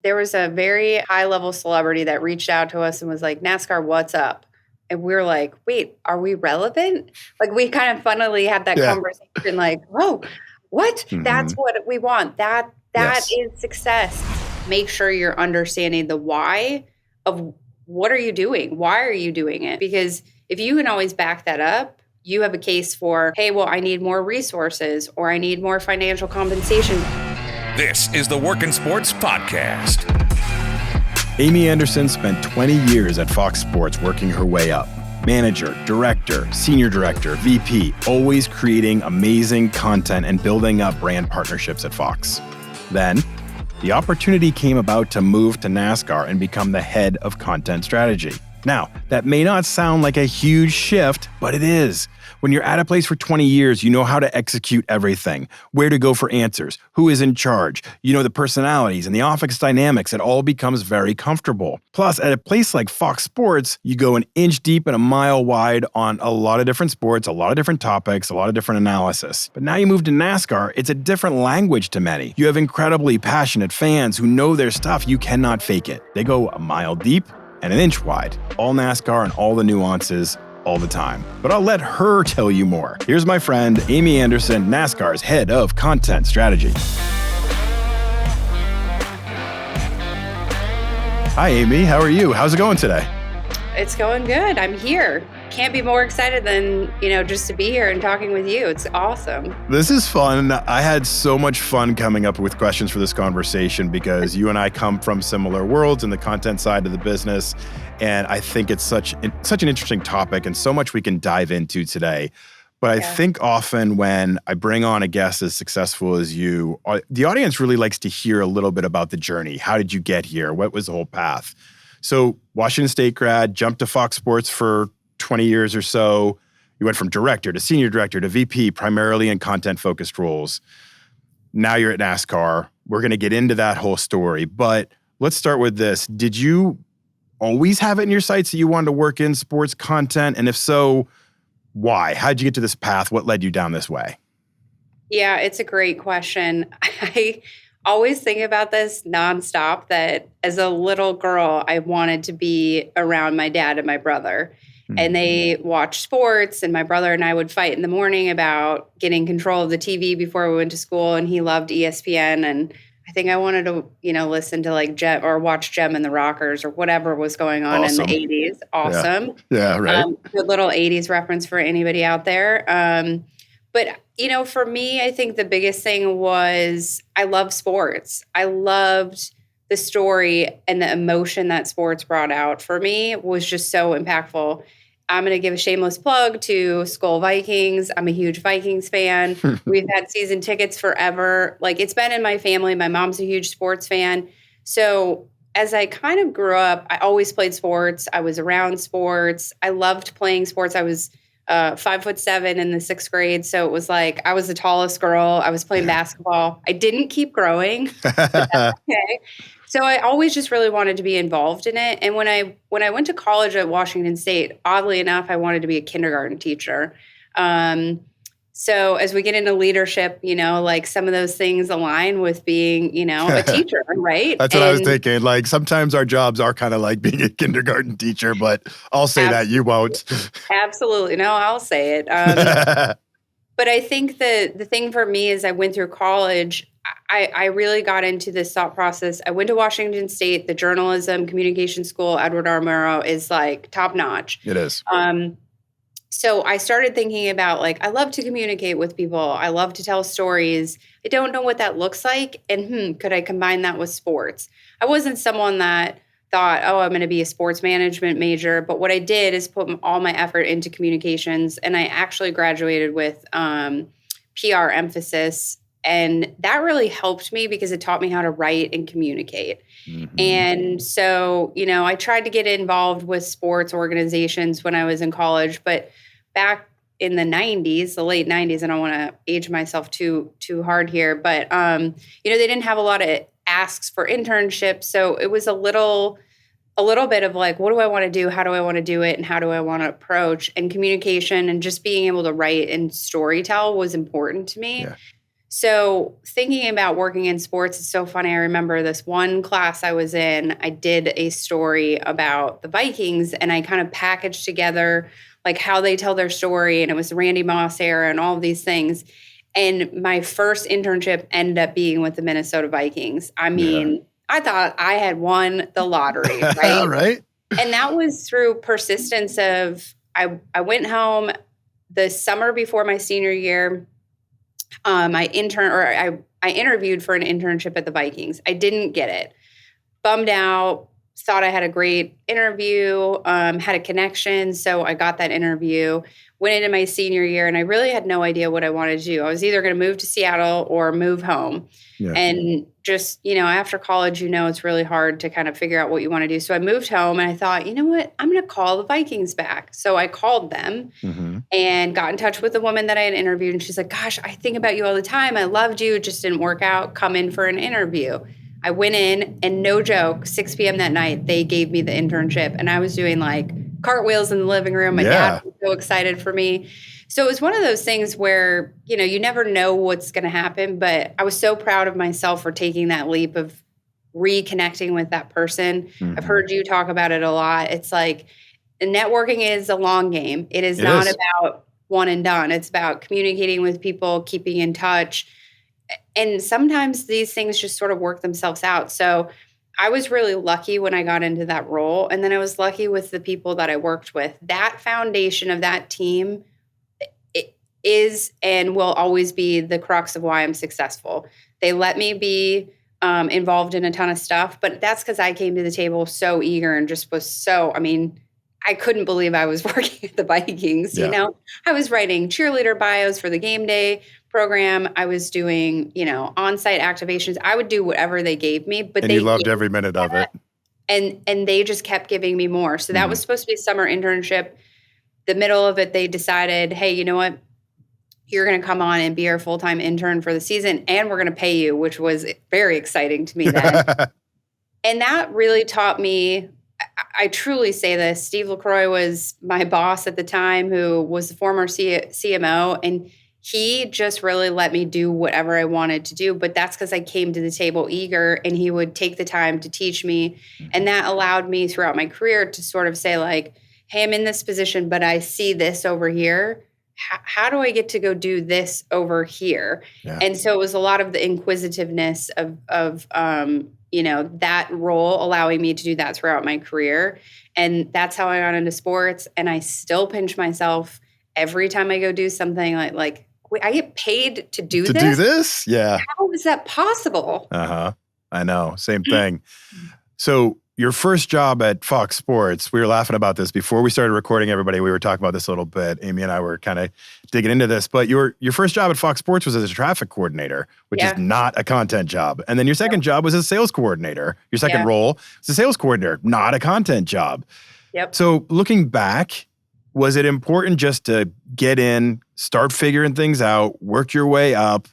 There was a very high level celebrity that reached out to us and was like, NASCAR, what's up? And we were like, wait, are we relevant? Like we kind of funnily had that Yeah. conversation like, oh, what? That's Hmm. what we want. That Yes. is success. Make sure you're understanding the why of what are you doing? Why are you doing it? Because if you can always back that up, you have a case for, hey, well, I need more resources or I need more financial compensation. This is the Workin' Sports Podcast. Amy Anderson spent 20 years at Fox Sports working her way up. Manager, director, senior director, VP, always creating amazing content and building up brand partnerships at Fox. Then, the opportunity came about to move to NASCAR and become the head of content strategy. Now, that may not sound like a huge shift, but it is. When you're at a place for 20 years, you know how to execute everything, where to go for answers, who is in charge, you know the personalities and the office dynamics. It all becomes very comfortable. Plus, at a place like Fox Sports, you go an inch deep and a mile wide on a lot of different sports, a lot of different topics, a lot of different analysis. But now you move to NASCAR, it's a different language to many. You have incredibly passionate fans who know their stuff. You cannot fake it. They go a mile deep and an inch wide. All NASCAR and all the nuances all the time. But I'll let her tell you more. Here's my friend, Amy Anderson, NASCAR's head of content strategy. Hi, Amy. How are you? How's it going today? It's going good. I'm here. Can't be more excited than, just to be here and talking with you. It's awesome. This is fun. I had so much fun coming up with questions for this conversation because you and I come from similar worlds in the content side of the business. And I think it's such an interesting topic and so much we can dive into today. But I think often when I bring on a guest as successful as you, the audience really likes to hear a little bit about the journey. How did you get here? What was the whole path? So Washington State grad, jumped to Fox Sports for 20 years or so. You went from director to senior director to VP, primarily in content-focused roles. Now you're at NASCAR. We're going to get into that whole story. But let's start with this. Did you always have it in your sights that you wanted to work in sports content? And if so, why? How did you get to this path? What led you down this way? Yeah, it's a great question. I always think about this nonstop, that as a little girl, I wanted to be around my dad and my brother. And they watched sports, and my brother and I would fight in the morning about getting control of the TV before we went to school. And he loved ESPN. And I think I wanted to, listen to like Jem or watch Jem and the Rockers or whatever was going on in the 80s. Awesome. Yeah, right. Good little 80s reference for anybody out there. But, for me, I think the biggest thing was I love sports. I loved the story and the emotion that sports brought out for me was just so impactful. I'm going to give a shameless plug to Skol Vikings. I'm a huge Vikings fan. We've had season tickets forever. Like, it's been in my family. My mom's a huge sports fan. So as I kind of grew up, I always played sports. I was around sports. I loved playing sports. I was 5'7" in the 6th grade. So it was like I was the tallest girl. I was playing basketball. I didn't keep growing. But that's okay. So I always just really wanted to be involved in it. And when I went to college at Washington State, oddly enough, I wanted to be a kindergarten teacher. So as we get into leadership, like some of those things align with being, a teacher, right? That's what I was thinking. Like sometimes our jobs are kind of like being a kindergarten teacher, but I'll say that you won't. Absolutely. No, I'll say it. But I think the thing for me is I went through college. I really got into this thought process. I went to Washington State. The journalism communication school, Edward R. Murrow, is like top notch. It is. So I started thinking about like, I love to communicate with people. I love to tell stories. I don't know what that looks like. And could I combine that with sports? I wasn't someone that thought, oh, I'm going to be a sports management major. But what I did is put all my effort into communications. And I actually graduated with PR emphasis. And that really helped me because it taught me how to write and communicate. Mm-hmm. And so, I tried to get involved with sports organizations when I was in college, but back in the 90s, the late 90s, and I don't want to age myself too hard here, but, they didn't have a lot of asks for internships. So it was a little bit of like, what do I want to do? How do I want to do it? And how do I want to approach? And communication and just being able to write and storytell was important to me. Yeah. So thinking about working in sports is so funny. I remember this one class I was in, I did a story about the Vikings, and I kind of packaged together like how they tell their story. And it was the Randy Moss era and all of these things. And my first internship ended up being with the Minnesota Vikings. I mean, I thought I had won the lottery, right? Right. And that was through persistence of, I went home the summer before my senior year. I interviewed for an internship at the Vikings. I didn't get it. Bummed out. Thought I had a great interview. Had a connection, so I got that interview. Went into my senior year, and I really had no idea what I wanted to do. I was either going to move to Seattle or move home. Yeah. And just, after college, it's really hard to kind of figure out what you want to do. So I moved home, and I thought, you know what? I'm going to call the Vikings back. So I called them and got in touch with the woman that I had interviewed. And she's like, gosh, I think about you all the time. I loved you. It just didn't work out. Come in for an interview. I went in, and no joke, 6 p.m. that night, they gave me the internship. And I was doing like cartwheels in the living room. My dad was so excited for me. So it was one of those things where, you never know what's going to happen. But I was so proud of myself for taking that leap of reconnecting with that person. I've heard you talk about it a lot. It's like networking is a long game. It is not about one and done. It's about communicating with people, keeping in touch. And sometimes these things just sort of work themselves out. So I was really lucky when I got into that role. And then I was lucky with the people that I worked with. That foundation of that team is and will always be the crux of why I'm successful. They let me be involved in a ton of stuff, but that's because I came to the table so eager and just was I couldn't believe I was working at the Vikings. I was writing cheerleader bios for the game day program. I was doing, on-site activations. I would do whatever they gave me, but you loved every minute of it. And they just kept giving me more. So that was supposed to be a summer internship. The middle of it, they decided, hey, you know what? You're going to come on and be our full-time intern for the season, and we're going to pay you, which was very exciting to me then. And that really taught me, I truly say this, Steve LaCroix was my boss at the time, who was the former CMO, and he just really let me do whatever I wanted to do. But that's because I came to the table eager, and he would take the time to teach me. And that allowed me throughout my career to sort of say like, hey, I'm in this position, but I see this over here. How do I get to go do this over here? Yeah. And so it was a lot of the inquisitiveness of that role allowing me to do that throughout my career. And that's how I got into sports. And I still pinch myself every time I go do something like wait, I get paid to do this? To do this? Yeah. How is that possible? I know. Same thing. So your first job at Fox Sports, we were laughing about this before we started recording, everybody. We were talking about this a little bit. Amy and I were kind of digging into this. But your first job at Fox Sports was as a traffic coordinator, which is not a content job. And then your second job was as a sales coordinator. Your second role was a sales coordinator, not a content job. Yep. So looking back, was it important just to get in, start figuring things out, work your way up,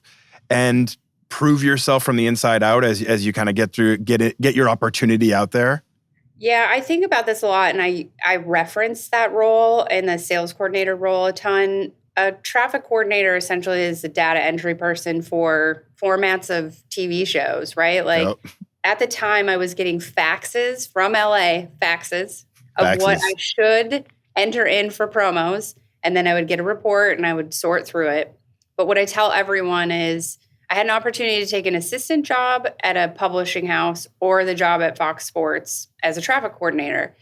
and prove yourself from the inside out as you kind of get your opportunity out there? Yeah, I think about this a lot, and I reference that role and the sales coordinator role a ton. A traffic coordinator essentially is a data entry person for formats of TV shows, right? Like at the time I was getting faxes from LA, faxes of what I should enter in for promos, and then I would get a report and I would sort through it. But what I tell everyone is I had an opportunity to take an assistant job at a publishing house or the job at Fox Sports as a traffic coordinator.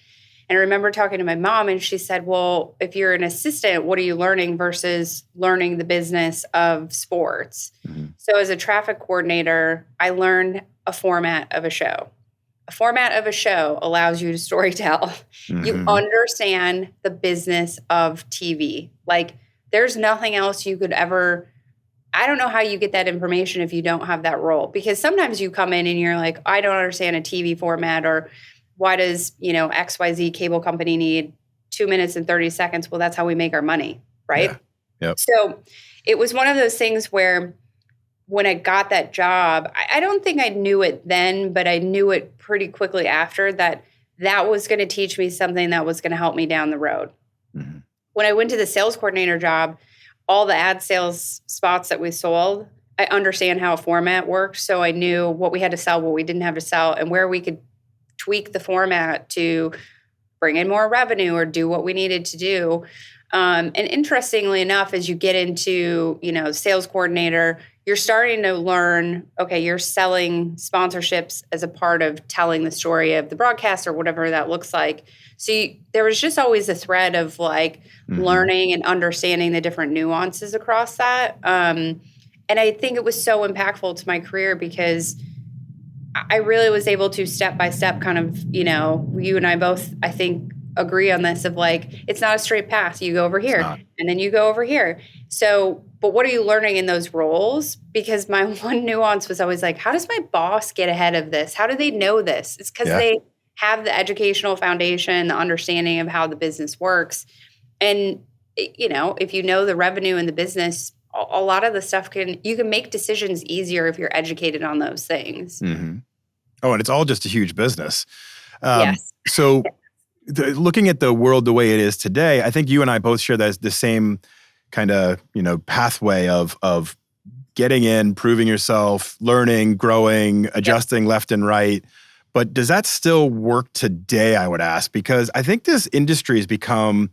And I remember talking to my mom, and she said, well, if you're an assistant, what are you learning versus learning the business of sports? Mm-hmm. So as a traffic coordinator, I learned a format of a show. A format of a show allows you to storytell. Mm-hmm. You understand the business of TV. Like there's nothing else you could ever, I don't know how you get that information if you don't have that role, because sometimes you come in and you're like, I don't understand a TV format, or why does, XYZ cable company need 2 minutes and 30 seconds? Well, that's how we make our money, right? Yeah. Yep. So it was one of those things where when I got that job, I don't think I knew it then, but I knew it pretty quickly after that was going to teach me something that was going to help me down the road. Mm-hmm. When I went to the sales coordinator job, all the ad sales spots that we sold, I understand how a format worked. So I knew what we had to sell, what we didn't have to sell, and where we could tweak the format to bring in more revenue or do what we needed to do. And interestingly enough, as you get into, sales coordinator, you're starting to learn, okay, you're selling sponsorships as a part of telling the story of the broadcast or whatever that looks like. So there was just always a thread of like learning and understanding the different nuances across that. And I think it was so impactful to my career because I really was able to step by step kind of, you and I both, I think, agree on this of like, it's not a straight path. You go over here and then you go over here. So, but what are you learning in those roles? Because my one nuance was always like, how does my boss get ahead of this? How do they know this? It's because they have the educational foundation, the understanding of how the business works. And, if you know the revenue in the business, a lot of the stuff you can make decisions easier if you're educated on those things. Mm-hmm. Oh, and it's all just a huge business. Yes. So looking at the world the way it is today, I think you and I both share the same kind of, pathway of getting in, proving yourself, learning, growing, adjusting left and right. But does that still work today, I would ask? Because I think this industry has become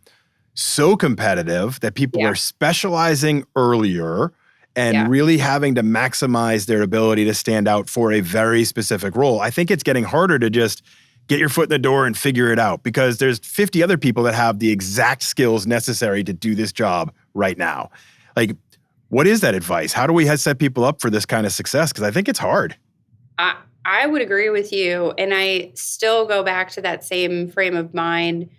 so competitive that people are specializing earlier and really having to maximize their ability to stand out for a very specific role. I think it's getting harder to just get your foot in the door and figure it out because there's 50 other people that have the exact skills necessary to do this job right now. Like, what is that advice? How do we set people up for this kind of success? Because I think it's hard. I would agree with you. And I still go back to that same frame of mind.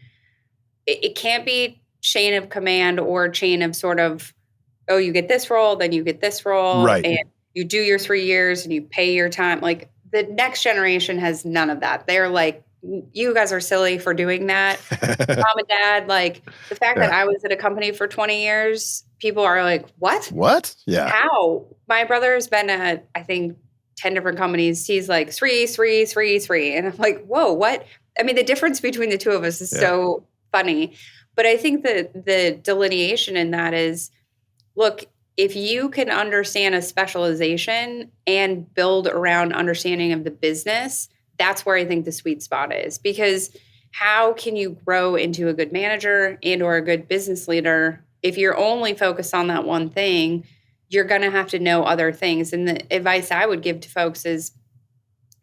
It can't be chain of command or chain of sort of, oh, you get this role, then you get this role. Right. And you do your 3 years and you pay your time. Like the next generation has none of that. They're like, you guys are silly for doing that. Mom and dad, like the fact that I was at a company for 20 years, people are like, what? What? Yeah. How? My brother's been at, I think, 10 different companies. He's like 3, 3, 3, 3. And I'm like, whoa, what? I mean, the difference between the two of us is so funny. But I think that the delineation in that is, look, if you can understand a specialization and build around understanding of the business, that's where I think the sweet spot is. Because how can you grow into a good manager and or a good business leader if you're only focused on that one thing? You're going to have to know other things. And the advice I would give to folks is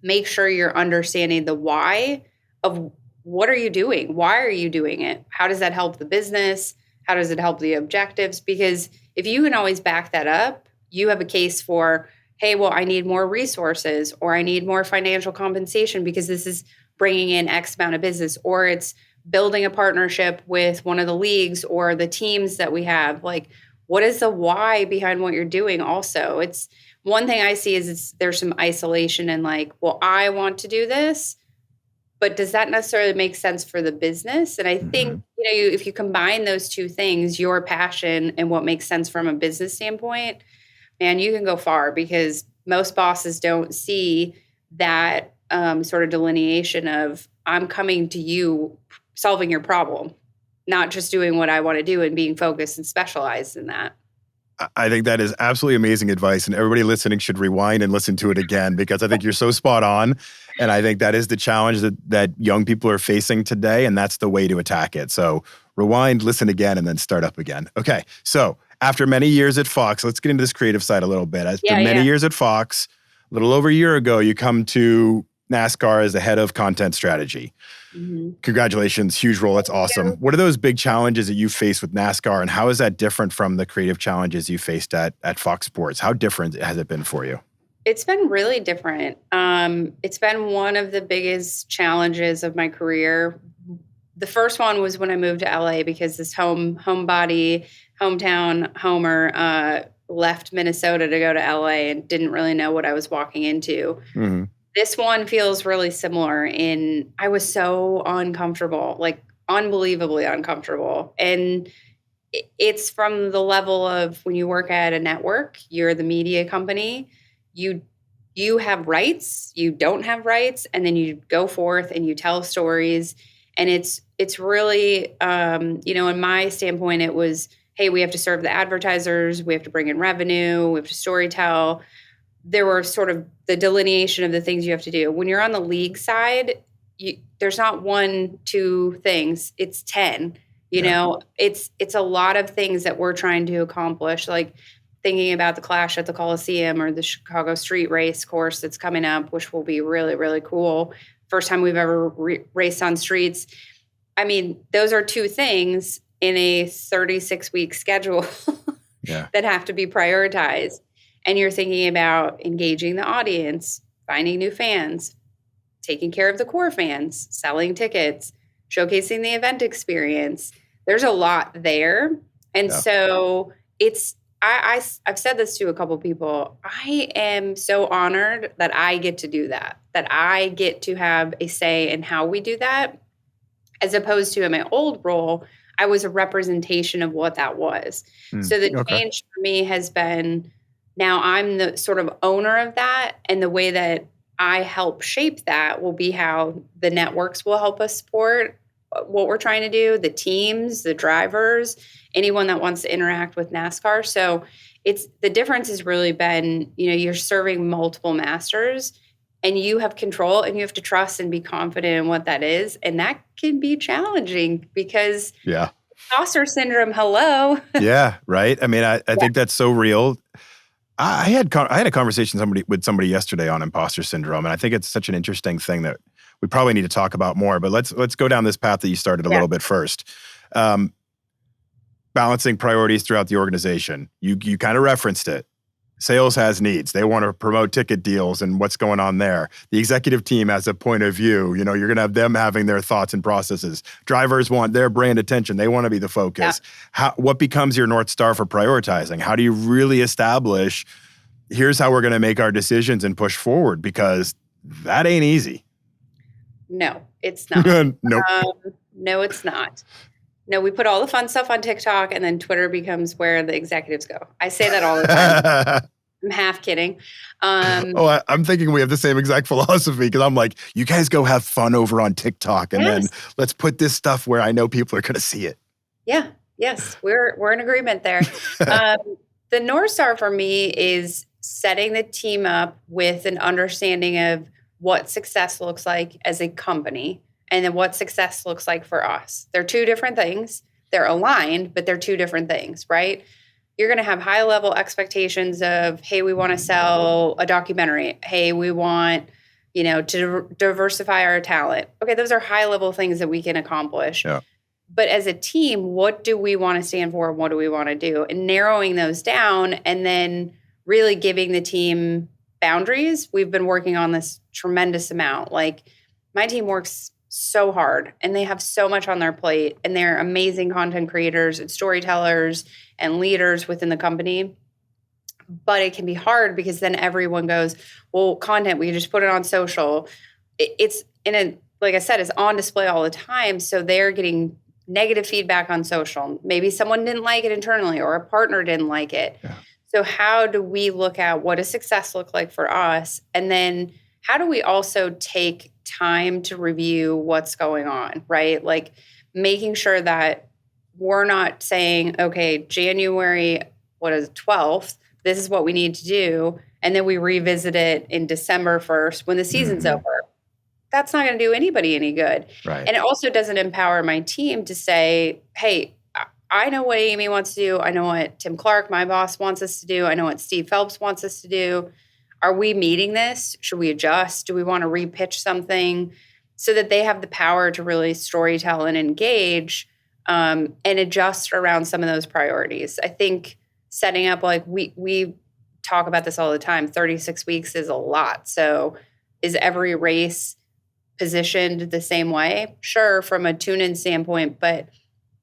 make sure you're understanding the why of what are you doing? Why are you doing it? How does that help the business? How does it help the objectives? Because if you can always back that up, you have a case for, hey, well, I need more resources or I need more financial compensation because this is bringing in X amount of business, or it's building a partnership with one of the leagues or the teams that we have. Like, what is the why behind what you're doing? Also, it's one thing I see is there's some isolation and like, well, I want to do this, but does that necessarily make sense for the business? And I think, if you combine those two things, your passion and what makes sense from a business standpoint, man, you can go far because most bosses don't see that sort of delineation of I'm coming to you, solving your problem, not just doing what I want to do and being focused and specialized in that. I think that is absolutely amazing advice, and everybody listening should rewind and listen to it again because I think you're so spot on, and I think that is the challenge that young people are facing today, and that's the way to attack it. So rewind, listen again, and then start up again. Okay, so after many years at Fox, let's get into this creative side a little bit. After many years at Fox, a little over a year ago, you come to NASCAR as the head of content strategy. Mm-hmm. Congratulations, huge role. That's awesome. What are those big challenges that you face with NASCAR, and how is that different from the creative challenges you faced at Fox Sports? How different has it been for you? It's been really different. It's been one of the biggest challenges of my career. The first one was when I moved to LA because this hometown homer left Minnesota to go to LA and didn't really know what I was walking into. Mm-hmm. This one feels really similar in I was so uncomfortable, like unbelievably uncomfortable. And it's from the level of when you work at a network, you're the media company, you have rights, you don't have rights, and then you go forth and you tell stories. And it's really, in my standpoint, it was hey, we have to serve the advertisers, we have to bring in revenue, we have to storytell. There were sort of the delineation of the things you have to do. When you're on the league side, there's not 1, 2 things. It's 10. You know, it's a lot of things that we're trying to accomplish. Like thinking about the Clash at the Coliseum or the Chicago Street Race course that's coming up, which will be really, really cool. First time we've ever raced on streets. I mean, those are 2 things in a 36-week schedule that have to be prioritized. And you're thinking about engaging the audience, finding new fans, taking care of the core fans, selling tickets, showcasing the event experience. There's a lot there. And so I've said this to a couple of people. I am so honored that I get to do that I get to have a say in how we do that, as opposed to in my old role, I was a representation of what that was. So the change for me has been, now I'm the sort of owner of that, and the way that I help shape that will be how the networks will help us support what we're trying to do, the teams, the drivers, anyone that wants to interact with NASCAR. So the difference has really been, you're serving multiple masters, and you have control, and you have to trust and be confident in what that is. And that can be challenging because imposter syndrome, hello. Yeah, right. I mean, I think that's so real. I had a conversation with somebody yesterday on imposter syndrome, and I think it's such an interesting thing that we probably need to talk about more. But let's go down this path that you started a little bit first. Balancing priorities throughout the organization. You kind of referenced it. Sales has needs. They want to promote ticket deals and what's going on there. The executive team has a point of view. You're going to have them having their thoughts and processes. Drivers want their brand attention. They want to be the focus. What becomes your North Star for prioritizing? How do you really establish, here's how we're going to make our decisions and push forward? Because that ain't easy. No, it's not. Nope. No, it's not. No, we put all the fun stuff on TikTok, and then Twitter becomes where the executives go. I say that all the time. I'm half kidding. I'm thinking we have the same exact philosophy, because I'm like, you guys go have fun over on TikTok, and then let's put this stuff where I know people are going to see it. Yeah. Yes. We're in agreement there. The North Star for me is setting the team up with an understanding of what success looks like as a company, and then what success looks like for us. They're 2 different things. They're aligned, but they're 2 different things, right? You're going to have high level expectations of, hey, we want to sell a documentary. Hey, we want, to diversify our talent. Okay, those are high level things that we can accomplish. Yeah. But as a team, what do we want to stand for? What do we want to do? And narrowing those down, and then really giving the team boundaries. We've been working on this tremendous amount. Like, my team works so hard, and they have so much on their plate, and they're amazing content creators and storytellers and leaders within the company. But it can be hard because then everyone goes, well, content, we can just put it on social. It's like I said, it's on display all the time. So they're getting negative feedback on social. Maybe someone didn't like it internally, or a partner didn't like it. Yeah. So how do we look at what does success look like for us? And then how do we also take time to review what's going on, right? Like making sure that we're not saying, okay, January, 12th, this is what we need to do. And then we revisit it in December 1st when the season's over. That's not going to do anybody any good. Right. And it also doesn't empower my team to say, hey, I know what Amy wants to do. I know what Tim Clark, my boss, wants us to do. I know what Steve Phelps wants us to do. Are we meeting this? Should we adjust? Do we want to repitch something? So that they have the power to really storytell and engage and adjust around some of those priorities. I think setting up, like we talk about this all the time, 36 weeks is a lot. So is every race positioned the same way? Sure, from a tune-in standpoint, but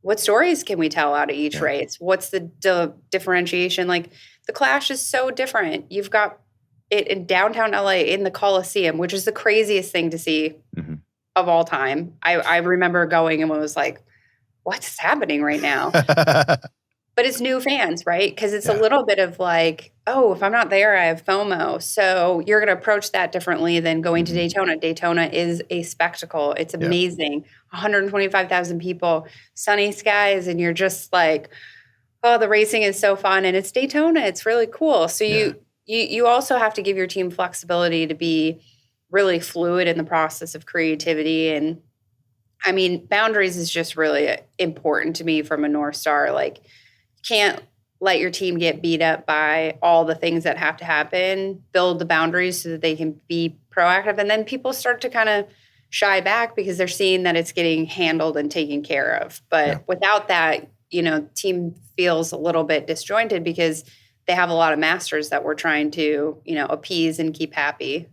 what stories can we tell out of each race? What's the differentiation? Like the Clash is so different. You've got it in downtown LA in the Coliseum, which is the craziest thing to see of all time. I remember going and was like, what's happening right now? But it's new fans, right? Because it's a little bit of like, oh, if I'm not there, I have FOMO. So you're going to approach that differently than going to Daytona. Daytona is a spectacle. It's amazing. 125,000 people, sunny skies, and you're just like, Oh, the racing is so fun, and it's Daytona. It's really cool. So Yeah. you also have to give your team flexibility to be really fluid in the process of creativity. And I mean, boundaries is just really important to me from a North Star. Like, you can't let your team get beat up by all the things that have to happen. Build the boundaries so that they can be proactive. And then people start to kind of shy back because they're seeing that it's getting handled and taken care of. But without that, team feels a little bit disjointed because they have a lot of masters that we're trying to, appease and keep happy.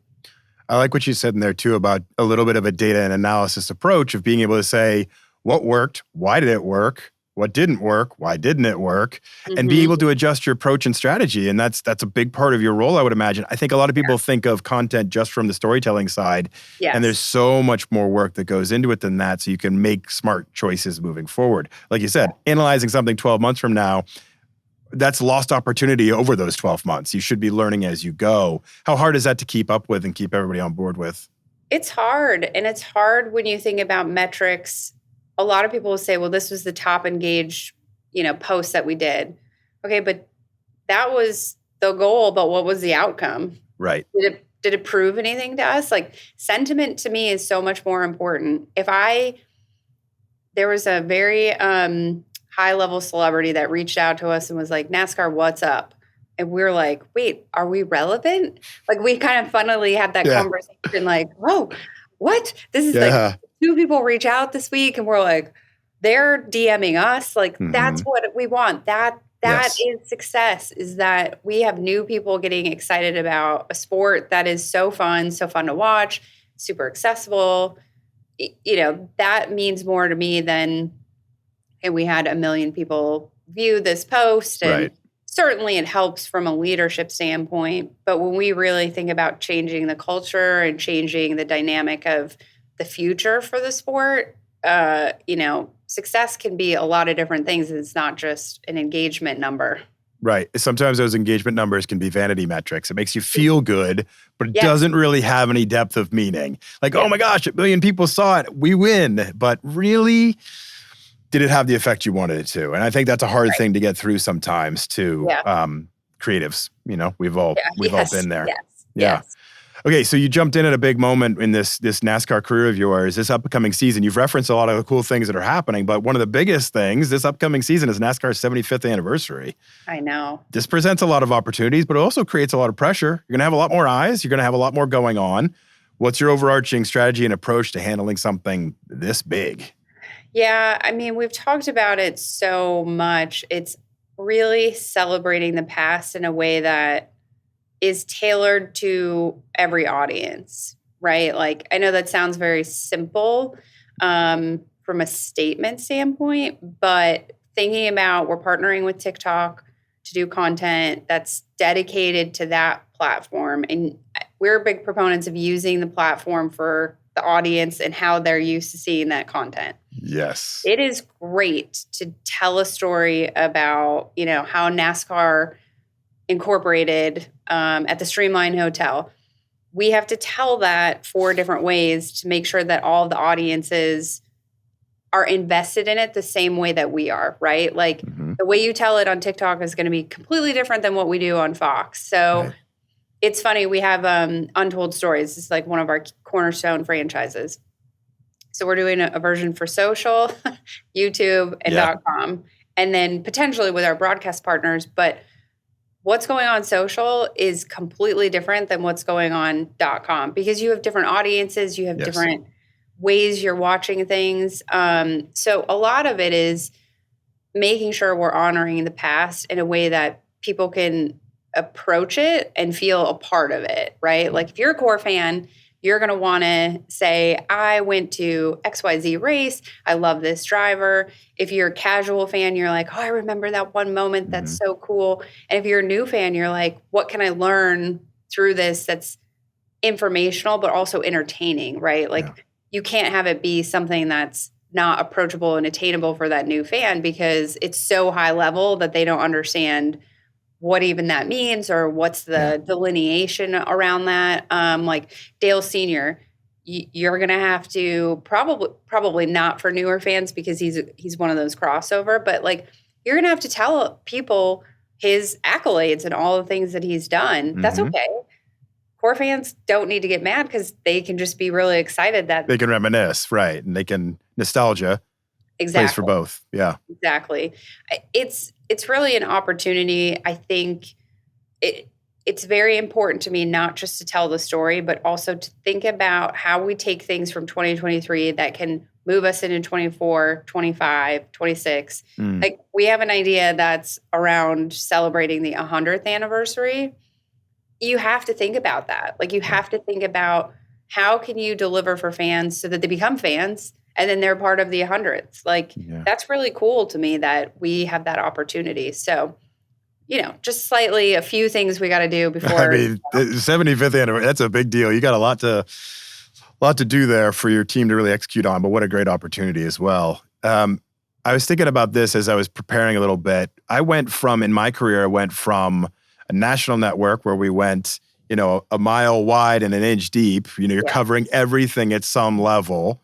I like what you said in there too about a little bit of a data and analysis approach of being able to say what worked, why did it work, what didn't work, why didn't it work, and be able to adjust your approach and strategy. And that's a big part of your role, I would imagine. I think a lot of people think of content just from the storytelling side, and there's so much more work that goes into it than that, so you can make smart choices moving forward. Like you said, analyzing something 12 months from now, that's lost opportunity over those 12 months. You should be learning as you go. How hard is that to keep up with and keep everybody on board with? It's hard. And it's hard when you think about metrics. A lot of people will say, well, this was the top engaged, post that we did. Okay, but that was the goal, but what was the outcome? Right. Did it prove anything to us? Like, sentiment to me is so much more important. There was a very high-level celebrity that reached out to us and was like, NASCAR, what's up? And we were like, wait, are we relevant? Like, we kind of funnily had that conversation like, whoa, what? This is like 2 people reach out this week and we're like, they're DMing us. Like, that's what we want. That is success, is that we have new people getting excited about a sport that is so fun to watch, super accessible. That means more to me than, and we had 1 million people view this post. And certainly it helps from a leadership standpoint. But when we really think about changing the culture and changing the dynamic of the future for the sport, success can be a lot of different things. It's not just an engagement number. Right. Sometimes those engagement numbers can be vanity metrics. It makes you feel good, but it doesn't really have any depth of meaning. Like, oh my gosh, 1 million people saw it, we win. But really, did it have the effect you wanted it to? And I think that's a hard thing to get through sometimes to creatives. We've all been there. Yes. Okay, so you jumped in at a big moment in this NASCAR career of yours, this upcoming season. You've referenced a lot of the cool things that are happening, but one of the biggest things this upcoming season is NASCAR's 75th anniversary. I know. This presents a lot of opportunities, but it also creates a lot of pressure. You're going to have a lot more eyes. You're going to have a lot more going on. What's your overarching strategy and approach to handling something this big? Yeah, I mean, we've talked about it so much. It's really celebrating the past in a way that is tailored to every audience, right? Like, I know that sounds very simple from a statement standpoint, but thinking about, we're partnering with TikTok to do content that's dedicated to that platform. And we're big proponents of using the platform for the audience and how they're used to seeing that content. Yes. It is great to tell a story about, how NASCAR incorporated at the Streamline Hotel. We have to tell that 4 different ways to make sure that all of the audiences are invested in it the same way that we are, right? Like, the way you tell it on TikTok is going to be completely different than what we do on Fox. So it's funny, we have Untold Stories. It's like one of our cornerstone franchises. So we're doing a version for social, YouTube, and .com, and then potentially with our broadcast partners. But what's going on social is completely different than what's going on .com, because you have different audiences, you have different ways you're watching things. So a lot of it is making sure we're honoring the past in a way that people can approach it and feel a part of it, right? Like, if you're a core fan, you're going to want to say, I went to XYZ race. I love this driver. If you're a casual fan, you're like, oh, I remember that one moment. That's so cool. And if you're a new fan, you're like, what can I learn through this that's informational, but also entertaining, right? Like, you can't have it be something that's not approachable and attainable for that new fan because it's so high level that they don't understand what even that means or what's the delineation around that. Like Dale Sr., you're going to have to probably not for newer fans because he's one of those crossover, but like you're going to have to tell people his accolades and all the things that he's done. That's okay. Core fans don't need to get mad because they can just be really excited that they can reminisce, right? And they can nostalgia. Exactly. Plays for both. Yeah. Exactly. It's really an opportunity. I think it's very important to me not just to tell the story, but also to think about how we take things from 2023 that can move us into 24, 25, 26. Like we have an idea that's around celebrating the 100th anniversary. You have to think about that. Like you have to think about how can you deliver for fans so that they become fans and then they're part of the 100th. Like that's really cool to me that we have that opportunity. So, just slightly a few things we got to do before. I mean, the 75th anniversary, that's a big deal. You got a lot to do there for your team to really execute on, but what a great opportunity as well. I was thinking about this as I was preparing a little bit. In my career, I went from a national network where we went, a mile wide and an inch deep, you're covering everything at some level,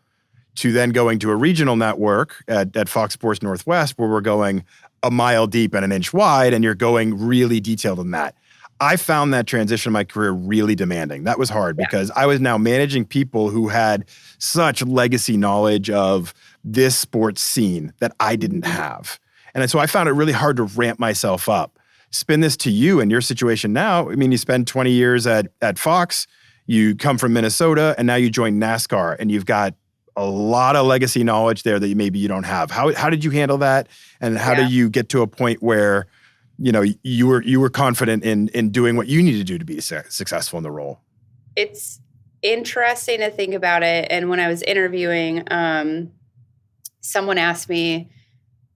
to then going to a regional network at Fox Sports Northwest where we're going a mile deep and an inch wide, and you're going really detailed in that. I found that transition in my career really demanding. That was hard because I was now managing people who had such legacy knowledge of this sports scene that I didn't have. And so I found it really hard to ramp myself up. Spin this to you and your situation now. I mean, you spend 20 years at Fox, you come from Minnesota, and now you join NASCAR, and you've got a lot of legacy knowledge there that maybe you don't have. How did you handle that? And how do you get to a point where, you were confident in doing what you need to do to be successful in the role? It's interesting to think about it. And when I was interviewing, someone asked me,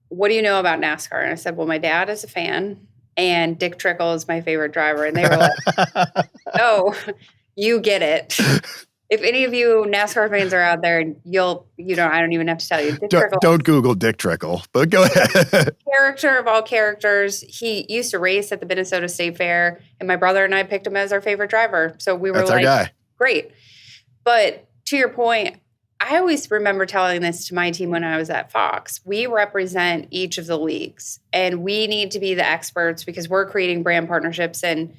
what do you know about NASCAR? And I said, well, my dad is a fan and Dick Trickle is my favorite driver. And they were like, oh, you get it. If any of you NASCAR fans are out there, I don't even have to tell you. Don't Google Dick Trickle, but go ahead. Character of all characters. He used to race at the Minnesota State Fair, and my brother and I picked him as our favorite driver. So we were That's our guy. Great. But to your point, I always remember telling this to my team when I was at Fox. We represent each of the leagues, and we need to be the experts because we're creating brand partnerships, and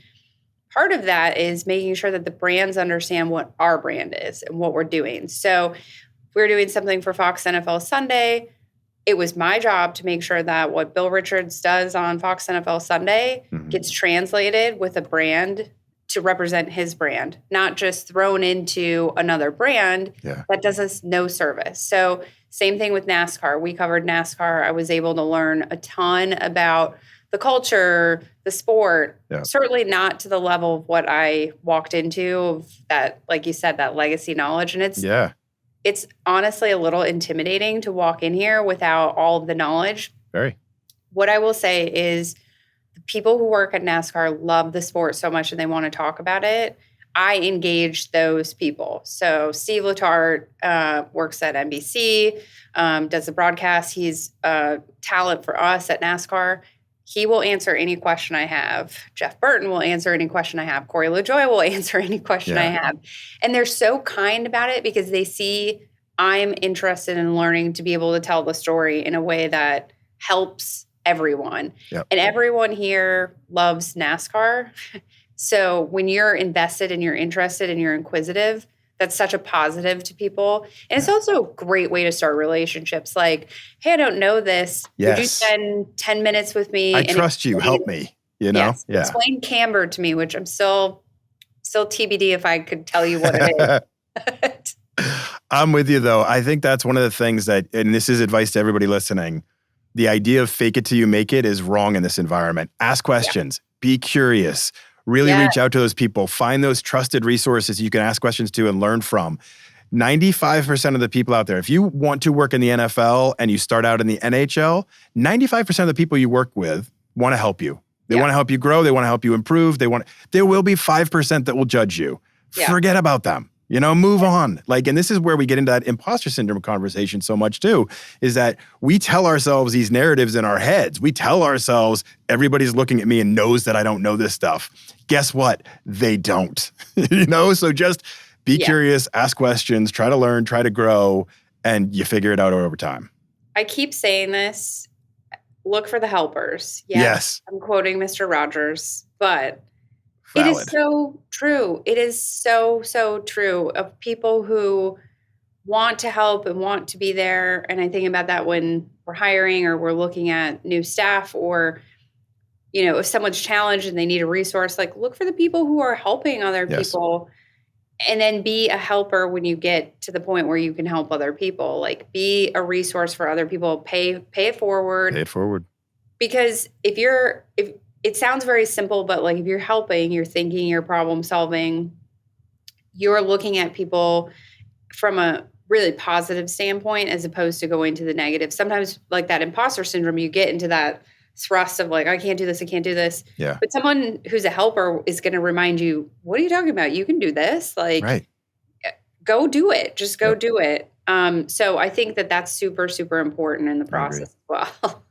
part of that is making sure that the brands understand what our brand is and what we're doing. So if we're doing something for Fox NFL Sunday, it was my job to make sure that what Bill Richards does on Fox NFL Sunday gets translated with a brand to represent his brand, not just thrown into another brand that does us no service. So same thing with NASCAR. We covered NASCAR. I was able to learn a ton about the culture, the sport, certainly not to the level of what I walked into, of that, like you said, that legacy knowledge. And it's honestly a little intimidating to walk in here without all of the knowledge. Very. What I will say is the people who work at NASCAR love the sport so much and they want to talk about it. I engage those people. So Steve Letarte works at NBC, does the broadcast. He's a talent for us at NASCAR. He will answer any question I have. Jeff Burton will answer any question I have. Corey LaJoie will answer any question I have. And they're so kind about it because they see I'm interested in learning to be able to tell the story in a way that helps everyone. And everyone here loves NASCAR. So when you're invested and you're interested and you're inquisitive, that's such a positive to people. And it's also a great way to start relationships. Like, hey, I don't know this. Would you spend 10 minutes with me? I trust you. Help me. Explain Camber to me, which I'm still TBD if I could tell you what it is. I'm with you, though. I think that's one of the things that, and this is advice to everybody listening, the idea of fake it till you make it is wrong in this environment. Ask questions. Be curious. Really reach out to those people. Find those trusted resources you can ask questions to and learn from. 95% of the people out there, if you want to work in the NFL and you start out in the NHL, 95% of the people you work with want to help you. They want to help you grow. They want to help you improve. There will be 5% that will judge you. Forget about them. Move on. And this is where we get into that imposter syndrome conversation so much too, is that we tell ourselves these narratives in our heads. We tell ourselves, everybody's looking at me and knows that I don't know this stuff. Guess what? They don't, So just be curious, ask questions, try to learn, try to grow, and you figure it out over time. I keep saying this. look for the helpers. Yes. I'm quoting Mr. Rogers, but Valid. it is so true. It is so, so true of people who want to help and want to be there. And I think about that when we're hiring or we're looking at new staff, or, if someone's challenged and they need a resource, like look for the people who are helping other people, and then be a helper when you get to the point where you can help other people. Like be a resource for other people, pay it forward. Pay it forward. Because if it sounds very simple, but like if you're helping, you're thinking, you're problem solving, you're looking at people from a really positive standpoint as opposed to going to the negative. Sometimes like that imposter syndrome, you get into that thrust of like, I can't do this. Yeah. But someone who's a helper is going to remind you, what are you talking about? You can do this. Like, go do it. Just go do it. So I think that that's super, super important in the process as well.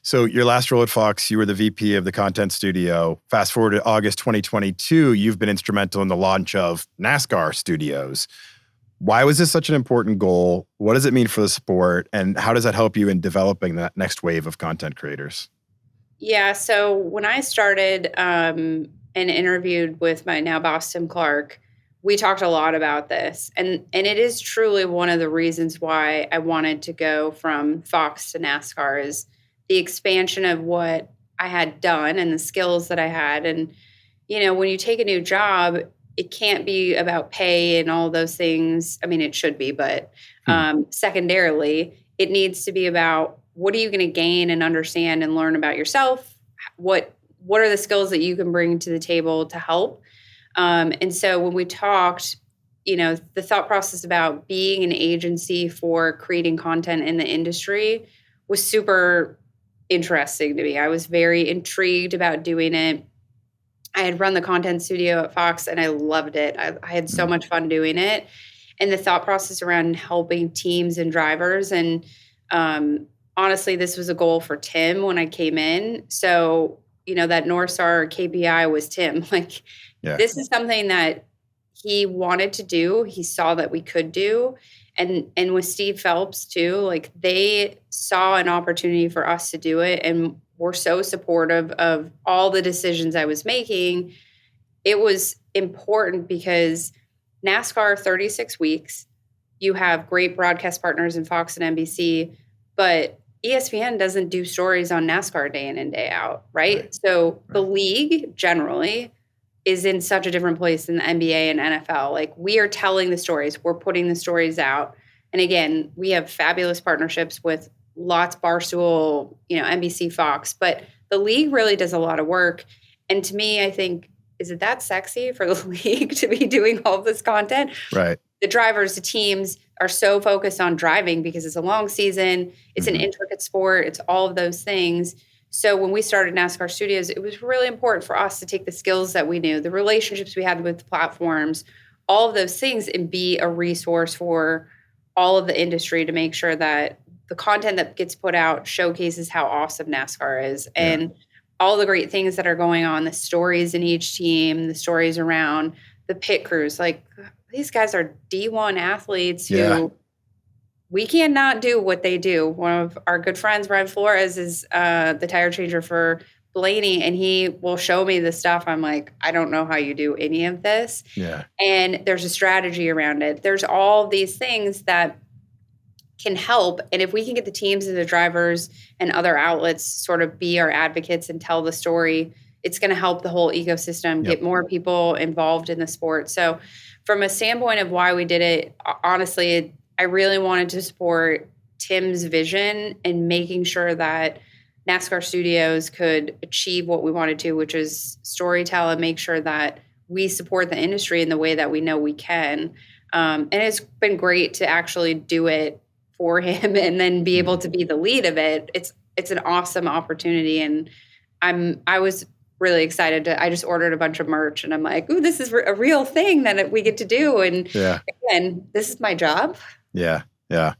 So your last role at Fox, you were the VP of the content studio. Fast forward to August 2022, you've been instrumental in the launch of NASCAR Studios. Why was this such an important goal? What does it mean for the sport? And how does that help you in developing that next wave of content creators? Yeah, so when I started and interviewed with my now boss, Tim Clark, we talked a lot about this. And it is truly one of the reasons why I wanted to go from Fox to NASCAR is the expansion of what I had done and the skills that I had. And, when you take a new job, it can't be about pay and all those things. I mean, it should be, but secondarily, it needs to be about what are you going to gain and understand and learn about yourself? What are the skills that you can bring to the table to help? And so when we talked, the thought process about being an agency for creating content in the industry was super interesting to me. I was very intrigued about doing it. I had run the content studio at Fox and I loved it. I had so much fun doing it. And the thought process around helping teams and drivers. And honestly, this was a goal for Tim when I came in. So, that North Star KPI was Tim. Like, this is something that he wanted to do. He saw that we could do. And with Steve Phelps too, like they saw an opportunity for us to do it and were so supportive of all the decisions I was making. It was important because NASCAR 36 weeks, you have great broadcast partners in Fox and NBC, but ESPN doesn't do stories on NASCAR day in and day out, right? So the league generally is in such a different place than the NBA and NFL. Like we are telling the stories, we're putting the stories out. And again, we have fabulous partnerships with lots Barstool, NBC, Fox, but the league really does a lot of work. And to me, I think, is it that sexy for the league to be doing all of this content? Right. The drivers, the teams are so focused on driving because it's a long season. It's an intricate sport. It's all of those things. So when we started NASCAR Studios, it was really important for us to take the skills that we knew, the relationships we had with the platforms, all of those things, and be a resource for all of the industry to make sure that the content that gets put out showcases how awesome NASCAR is and all the great things that are going on, the stories in each team, the stories around the pit crews. Like these guys are D1 athletes who we cannot do what they do. One of our good friends, Brian Flores, is the tire changer for Blaney, and he will show me the stuff. I'm like, I don't know how you do any of this. Yeah. And there's a strategy around it. There's all these things that can help. And if we can get the teams and the drivers and other outlets sort of be our advocates and tell the story, it's going to help the whole ecosystem, get more people involved in the sport. So from a standpoint of why we did it, honestly, I really wanted to support Tim's vision and making sure that NASCAR Studios could achieve what we wanted to, which is storytell and make sure that we support the industry in the way that we know we can. And it's been great to actually do it for him and then be able to be the lead of it. It's an awesome opportunity. And I was really excited I just ordered a bunch of merch and I'm like, ooh, this is a real thing that we get to do. And again, this is my job. Yeah. Yeah.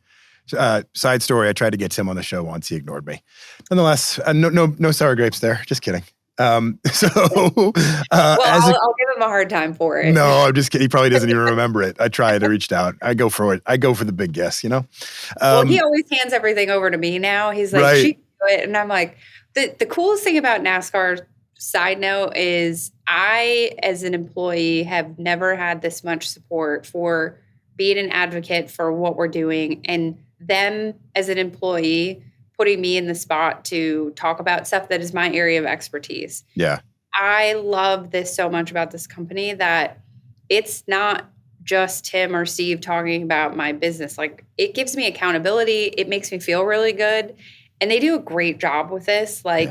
Side story. I tried to get Tim on the show once. He ignored me. Nonetheless, no sour grapes there. Just kidding. I'll give him a hard time for it. No, I'm just kidding. He probably doesn't even remember it. I tried. I reached out. I go for it. I go for the big guess, Well, he always hands everything over to me now. He's like, right. she do it. And I'm like, the coolest thing about NASCAR, side note, is I, as an employee, have never had this much support for being an advocate for what we're doing, and them as an employee putting me in the spot to talk about stuff that is my area of expertise. Yeah. I love this so much about this company that it's not just Tim or Steve talking about my business. Like, it gives me accountability. It makes me feel really good. And they do a great job with this. Like,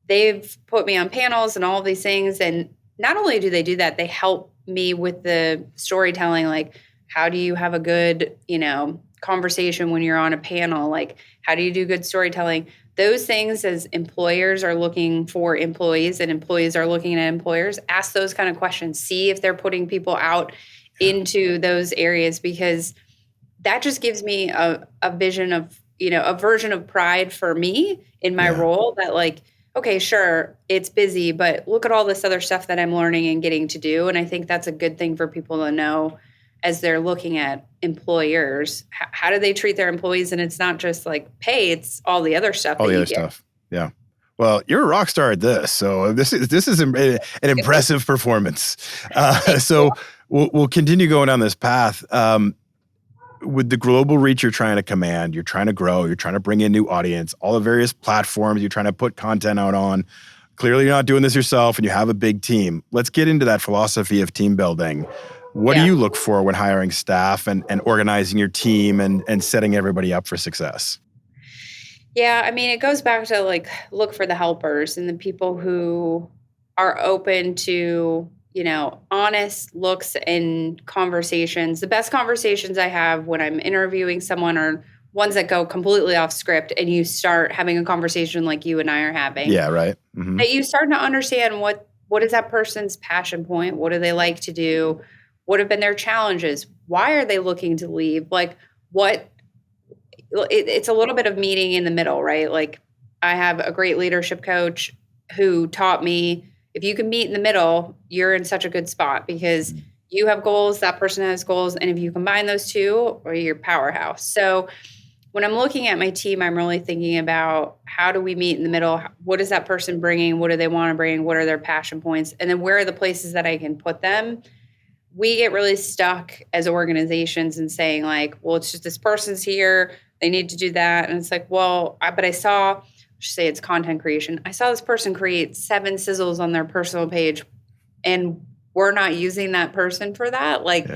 they've put me on panels and all of these things. And not only do they do that, they help me with the storytelling. Like, how do you have a good, conversation when you're on a panel? Like, how do you do good storytelling? Those things, as employers are looking for employees and employees are looking at employers, ask those kind of questions. See if they're putting people out into those areas, because that just gives me a vision of, a version of pride for me in my role, that like, okay, sure, it's busy, but look at all this other stuff that I'm learning and getting to do. And I think that's a good thing for people to know as they're looking at employers. How do they treat their employees? And it's not just like pay, it's all the other stuff. All the other stuff. Yeah. Well, you're a rock star at this. So this is an impressive performance. So we'll continue going down this path. With the global reach you're trying to command, you're trying to grow, you're trying to bring in new audience, all the various platforms you're trying to put content out on. Clearly, you're not doing this yourself and you have a big team. Let's get into that philosophy of team building. What do you look for when hiring staff and organizing your team and setting everybody up for success? Yeah, I mean, it goes back to like, look for the helpers and the people who are open to, honest looks and conversations. The best conversations I have when I'm interviewing someone are ones that go completely off script, and you start having a conversation like you and I are having. Yeah, right. Mm-hmm. That you start to understand what is that person's passion point? What do they like to do? What have been their challenges? Why are they looking to leave? Like, it's a little bit of meeting in the middle, right? Like, I have a great leadership coach who taught me, if you can meet in the middle, you're in such a good spot, because you have goals, that person has goals. And if you combine those two, or you're powerhouse. So when I'm looking at my team, I'm really thinking about, how do we meet in the middle? What is that person bringing? What do they want to bring? What are their passion points? And then where are the places that I can put them? We get really stuck as organizations in saying like, well, it's just this person's here, they need to do that. And it's like, well, but I saw, say it's content creation. I saw this person create 7 sizzles on their personal page, and we're not using that person for that. Like,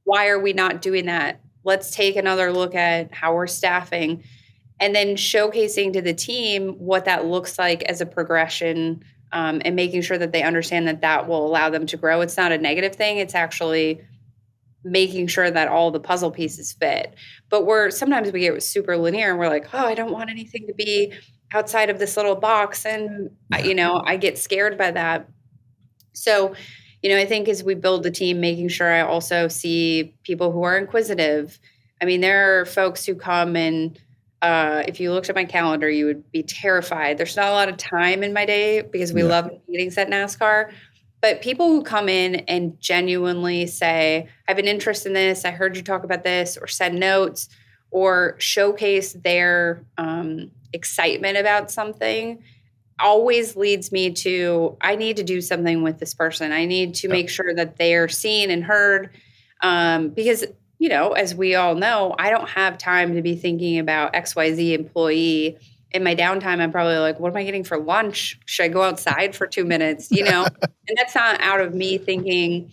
why are we not doing that? Let's take another look at how we're staffing, and then showcasing to the team what that looks like as a progression. And making sure that they understand that will allow them to grow. It's not a negative thing. It's actually making sure that all the puzzle pieces fit. But sometimes we get super linear, and we're like, oh, I don't want anything to be outside of this little box. And, I get scared by that. So, I think as we build the team, making sure I also see people who are inquisitive. I mean, there are folks who come and, if you looked at my calendar, you would be terrified. There's not a lot of time in my day because we love meetings at NASCAR. But people who come in and genuinely say, I have an interest in this, I heard you talk about this, or send notes, or showcase their excitement about something, always leads me to, I need to do something with this person. I need to make sure that they are seen and heard, because as we all know, I don't have time to be thinking about XYZ employee. In my downtime, I'm probably like, what am I getting for lunch? Should I go outside for 2 minutes? And that's not out of me thinking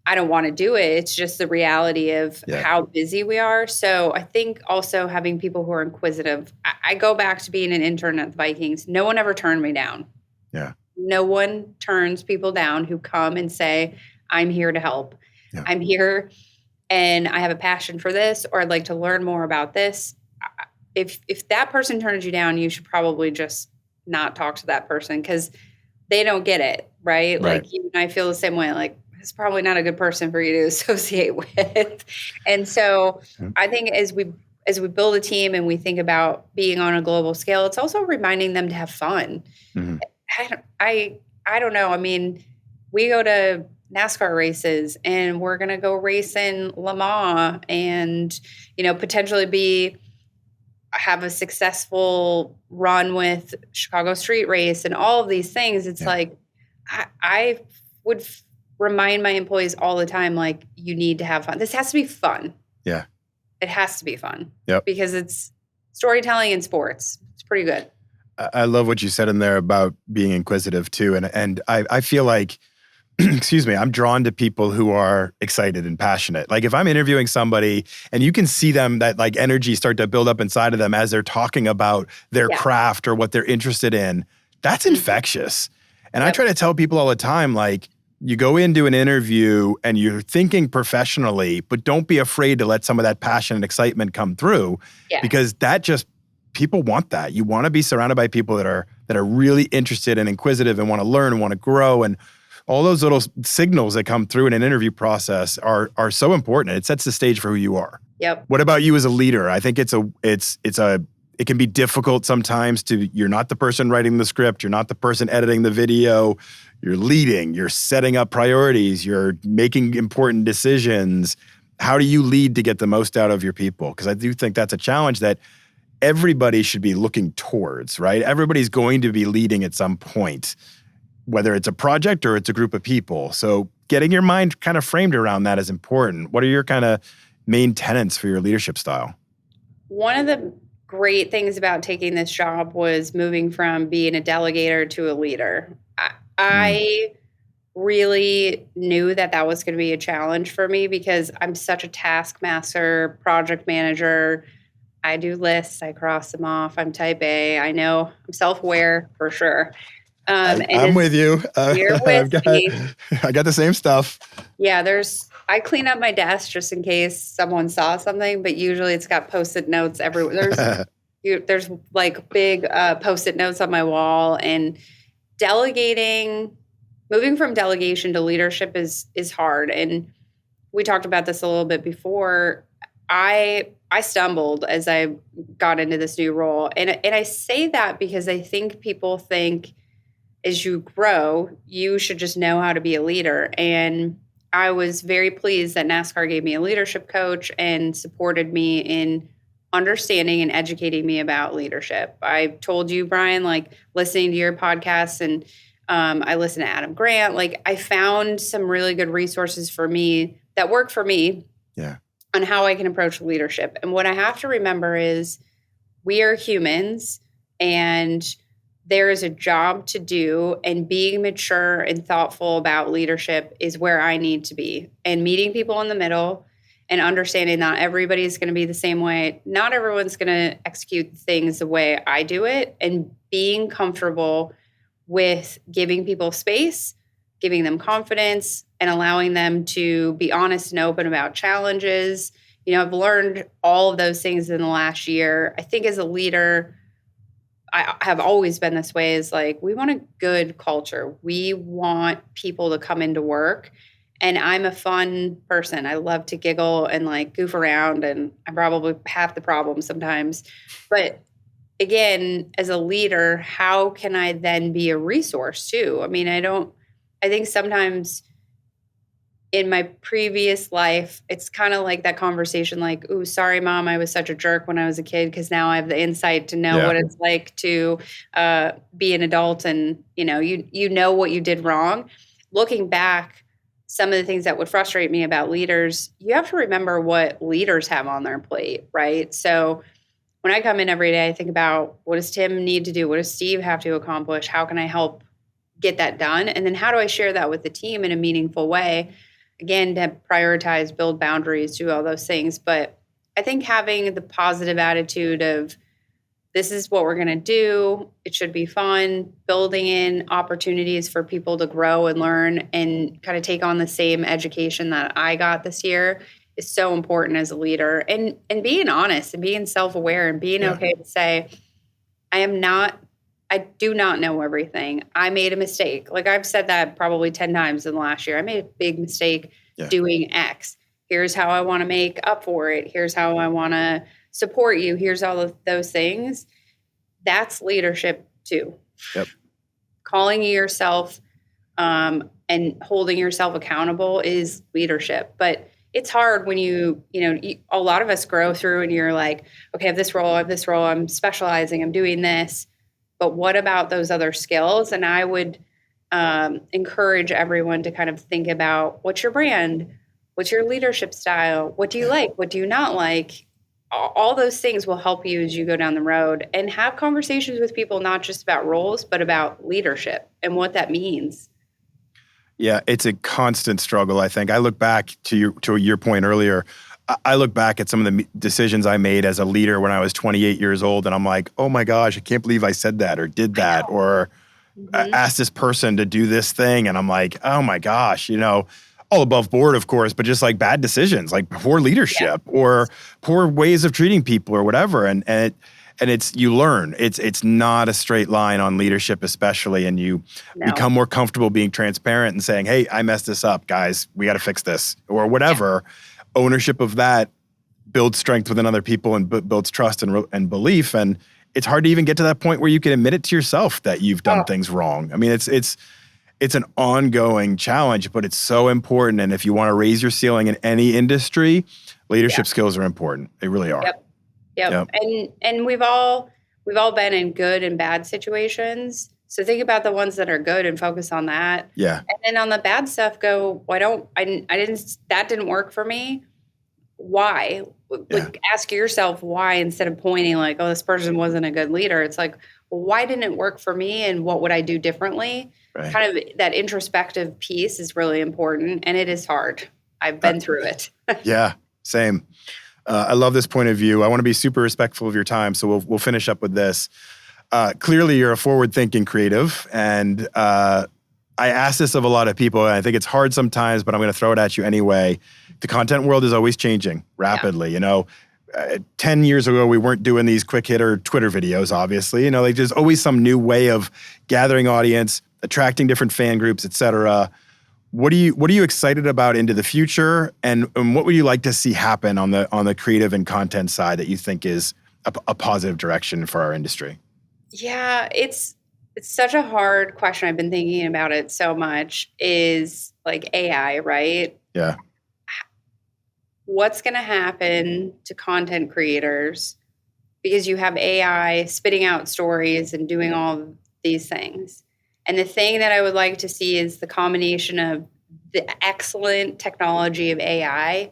I don't want to do it. It's just the reality of how busy we are. So I think also having people who are inquisitive. I go back to being an intern at the Vikings. No one ever turned me down. Yeah. No one turns people down who come and say, I'm here to help. Yeah. I'm here and I have a passion for this, or I'd like to learn more about this. If that person turns you down, you should probably just not talk to that person, because they don't get it, right? Like, you and I feel the same way. Like, it's probably not a good person for you to associate with. And so I think as we build a team and we think about being on a global scale, it's also reminding them to have fun. Mm-hmm. I don't know. I mean, we go to NASCAR races and we're going to go race in Le Mans and, potentially be, have a successful run with Chicago Street Race and all of these things. It's like, I would remind my employees all the time, like, you need to have fun. This has to be fun. Yeah. It has to be fun. Yep. Because it's storytelling in sports. It's pretty good. I love what you said in there about being inquisitive too. And I feel like, excuse me, I'm drawn to people who are excited and passionate. Like if I'm interviewing somebody and you can see them, that like energy start to build up inside of them as they're talking about their craft or what they're interested in, that's infectious. And I try to tell people all the time, like, you go into an interview and you're thinking professionally, but don't be afraid to let some of that passion and excitement come through because that just, people want that. You want to be surrounded by people that are really interested and inquisitive and want to learn and want to grow, and all those little signals that come through in an interview process are so important. It sets the stage for who you are. Yep. What about you as a leader? I think it can be difficult sometimes you're not the person writing the script, you're not the person editing the video, you're leading, you're setting up priorities, you're making important decisions. How do you lead to get the most out of your people? Because I do think that's a challenge that everybody should be looking towards, right? Everybody's going to be leading at some point, whether it's a project or it's a group of people. So getting your mind kind of framed around that is important. What are your kind of main tenets for your leadership style? One of the great things about taking this job was moving from being a delegator to a leader. I really knew that was going to be a challenge for me because I'm such a taskmaster, project manager. I do lists, I cross them off. I'm type A. I know I'm self-aware for sure. I'm with you. You're with me. I got the same stuff. Yeah, I clean up my desk just in case someone saw something, but usually it's got Post-it notes everywhere. There's like big Post-it notes on my wall, and moving from delegation to leadership is hard. And we talked about this a little bit before. I stumbled as I got into this new role. And I say that because I think people think as you grow, you should just know how to be a leader. And I was very pleased that NASCAR gave me a leadership coach and supported me in understanding and educating me about leadership. I told you, Brian, like listening to your podcast, and I listened to Adam Grant. Like I found some really good resources for me that work for me on how I can approach leadership. And what I have to remember is we are humans and there is a job to do, and being mature and thoughtful about leadership is where I need to be. And meeting people in the middle and understanding not everybody's going to be the same way. Not everyone's going to execute things the way I do it, and being comfortable with giving people space, giving them confidence, and allowing them to be honest and open about challenges. You know, I've learned all of those things in the last year. I think as a leader, I have always been this way, is like, we want a good culture. We want people to come into work. And I'm a fun person. I love to giggle and like goof around, and I'm probably half the problem sometimes. But again, as a leader, how can I then be a resource too? I mean, I think sometimes in my previous life, it's kind of like that conversation like, ooh, sorry, Mom, I was such a jerk when I was a kid, because now I have the insight to know what it's like to be an adult, and you know what you did wrong. Looking back, some of the things that would frustrate me about leaders, you have to remember what leaders have on their plate, right? So when I come in every day, I think about, what does Tim need to do? What does Steve have to accomplish? How can I help get that done? And then how do I share that with the team in a meaningful way? Again, to prioritize, build boundaries, do all those things. But I think having the positive attitude of, this is what we're going to do, it should be fun, building in opportunities for people to grow and learn and kind of take on the same education that I got this year is so important as a leader. And being honest and being self-aware and being okay to say, I do not know everything. I made a mistake. Like I've said that probably 10 times in the last year. I made a big mistake doing X. Here's how I want to make up for it. Here's how I want to support you. Here's all of those things. That's leadership too. Yep. Calling yourself and holding yourself accountable is leadership. But it's hard when a lot of us grow through and you're like, okay, I have this role, I'm specializing, I'm doing this. But what about those other skills? And I would encourage everyone to kind of think about, what's your brand? What's your leadership style? What do you like? What do you not like? All those things will help you as you go down the road, and have conversations with people, not just about roles, but about leadership and what that means. Yeah, it's a constant struggle, I think. I look back to your point earlier. I look back at some of the decisions I made as a leader when I was 28 years old, and I'm like, oh my gosh, I can't believe I said that or did that or asked this person to do this thing. And I'm like, oh my gosh, all above board, of course, but just like bad decisions, like poor leadership or poor ways of treating people or whatever. And it's, you learn. It's not a straight line on leadership, especially, and you become more comfortable being transparent and saying, hey, I messed this up, guys. We got to fix this or whatever. Yeah. Ownership of that builds strength within other people and builds trust and belief. And it's hard to even get to that point where you can admit it to yourself that you've done things wrong. I mean, it's an ongoing challenge, but it's so important. And if you want to raise your ceiling in any industry, leadership skills are important. They really are. Yep. And we've all been in good and bad situations. So think about the ones that are good and focus on that. Yeah. And then on the bad stuff, go, that didn't work for me. Why? Like, ask yourself why, instead of pointing like, oh, this person wasn't a good leader. It's like, well, why didn't it work for me? And what would I do differently? Right. Kind of that introspective piece is really important, and it is hard. I've been through it. Yeah, same. I love this point of view. I want to be super respectful of your time, so we'll finish up with this. Clearly, you're a forward-thinking creative, and I ask this of a lot of people, and I think it's hard sometimes, but I'm going to throw it at you anyway. The content world is always changing rapidly. 10 years ago, we weren't doing these quick hitter Twitter videos, obviously. Like there's always some new way of gathering audience, attracting different fan groups, et cetera. What are you excited about into the future, and what would you like to see happen on the creative and content side that you think is a positive direction for our industry? Yeah, it's such a hard question. I've been thinking about it so much. Is like AI, right? Yeah. What's going to happen to content creators because you have AI spitting out stories and doing all of these things? And the thing that I would like to see is the combination of the excellent technology of AI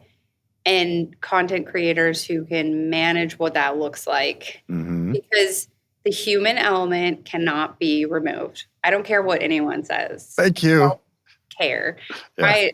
and content creators who can manage what that looks like. Mm-hmm. Because the human element cannot be removed. I don't care what anyone says. Thank you. I don't care. Yeah.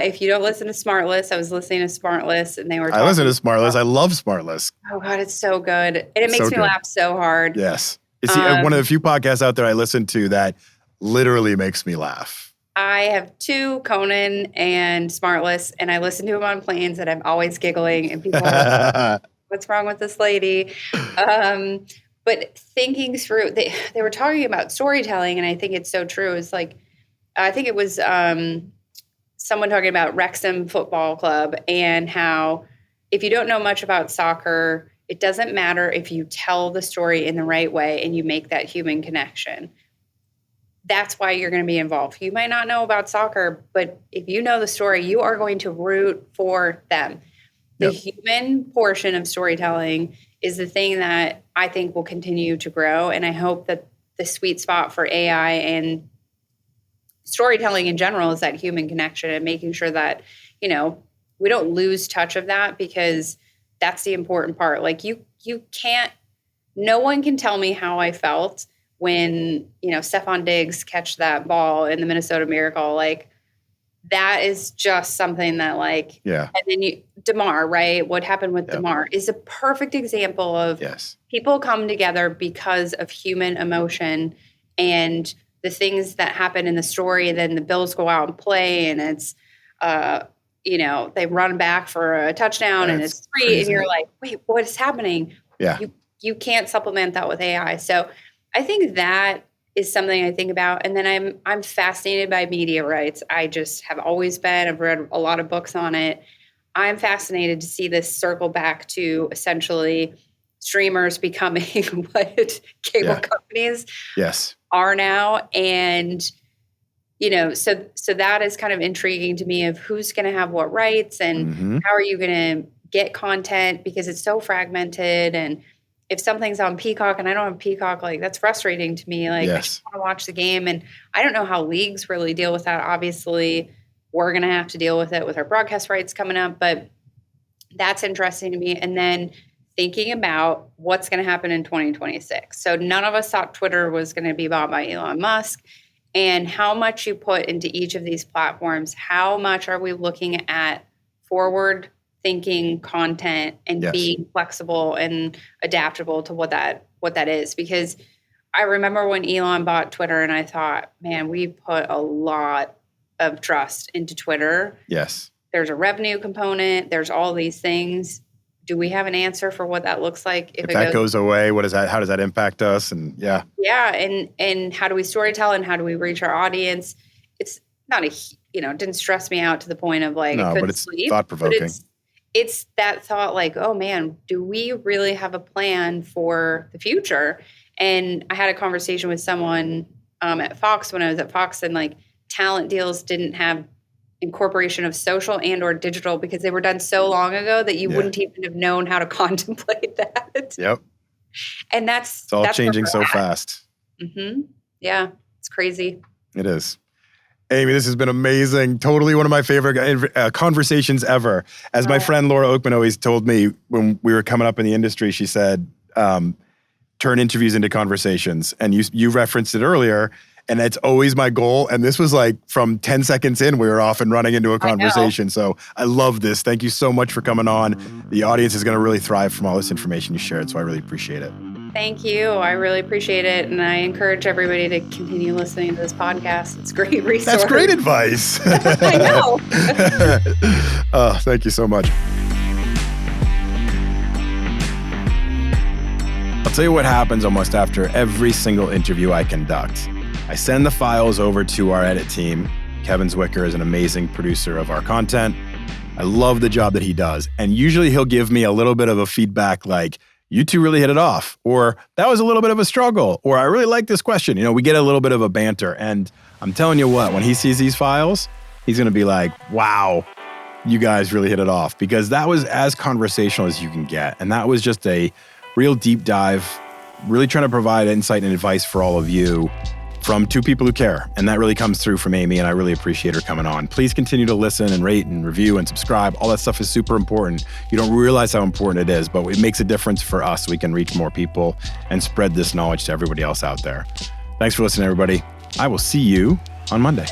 If you don't listen to SmartList, I was listening to SmartList and they were talking. I listen to SmartList. I love SmartList. Oh God, it's so good. And it makes me laugh so hard. Yes. It's one of the few podcasts out there I listen to that literally makes me laugh. I have two, Conan and SmartList, and I listen to them on planes and I'm always giggling and people are like, what's wrong with this lady? But thinking through, they were talking about storytelling, and I think it's so true. It's like, I think it was someone talking about Wrexham Football Club and how if you don't know much about soccer, it doesn't matter if you tell the story in the right way and you make that human connection. That's why you're going to be involved. You might not know about soccer, but if you know the story, you are going to root for them. The human portion of storytelling is the thing that I think will continue to grow. And I hope that the sweet spot for AI and storytelling in general is that human connection and making sure that, we don't lose touch of that, because that's the important part. Like you can't, no one can tell me how I felt when, Stephon Diggs catch that ball in the Minnesota Miracle. Like that is just something that and then DeMar, right? What happened with DeMar is a perfect example of people come together because of human emotion and the things that happen in the story. Then the Bills go out and play, and it's, they run back for a touchdown and it's 3, crazy. And you're like, wait, what is happening? Yeah. You can't supplement that with AI. So I think that is something I think about. And then I'm fascinated by media rights. I just have always been. I've read a lot of books on it. I'm fascinated to see this circle back to essentially streamers becoming what cable companies are now. And, so that is kind of intriguing to me of who's going to have what rights and how are you going to get content, because it's so fragmented. And if something's on Peacock and I don't have Peacock, like that's frustrating to me. Like I just want to watch the game, and I don't know how leagues really deal with that. Obviously, we're going to have to deal with it with our broadcast rights coming up, but that's interesting to me. And then thinking about what's going to happen in 2026. So none of us thought Twitter was going to be bought by Elon Musk, and how much you put into each of these platforms. How much are we looking at forward thinking content and being flexible and adaptable to what that is? Because I remember when Elon bought Twitter and I thought, man, we put a lot of trust into Twitter. Yes. There's a revenue component. There's all these things. Do we have an answer for what that looks like? If that goes away, what is that? How does that impact us? And yeah. And how do we storytell and how do we reach our audience? It's not it didn't stress me out to the point of like, I couldn't sleep. Thought provoking. It's that thought like, oh man, do we really have a plan for the future? And I had a conversation with someone at Fox when I was at Fox, and like talent deals didn't have incorporation of social and or digital because they were done so long ago that you wouldn't even have known how to contemplate that. Yep. And it's all changing so fast. Yeah, it's crazy. It is. Amy, this has been amazing. Totally one of my favorite conversations ever. As my friend Laura Oakman always told me when we were coming up in the industry, she said, turn interviews into conversations. And you referenced it earlier, and it's always my goal. And this was like from 10 seconds in, we were off and running into a conversation. So I love this. Thank you so much for coming on. The audience is going to really thrive from all this information you shared. So I really appreciate it. Thank you. I really appreciate it. And I encourage everybody to continue listening to this podcast. It's a great resource. That's great advice. I know. Oh, thank you so much. I'll tell you what happens almost after every single interview I conduct. I send the files over to our edit team. Kevin Zwicker is an amazing producer of our content. I love the job that he does. And usually he'll give me a little bit of a feedback like, you two really hit it off, or that was a little bit of a struggle, or I really like this question. We get a little bit of a banter. And I'm telling you what, when he sees these files, he's going to be like, wow, you guys really hit it off, because that was as conversational as you can get. And that was just a real deep dive, really trying to provide insight and advice for all of you from two people who care. And that really comes through from Amy, and I really appreciate her coming on. Please continue to listen and rate and review and subscribe. All that stuff is super important. You don't realize how important it is, but it makes a difference for us so we can reach more people and spread this knowledge to everybody else out there. Thanks for listening, everybody. I will see you on Monday.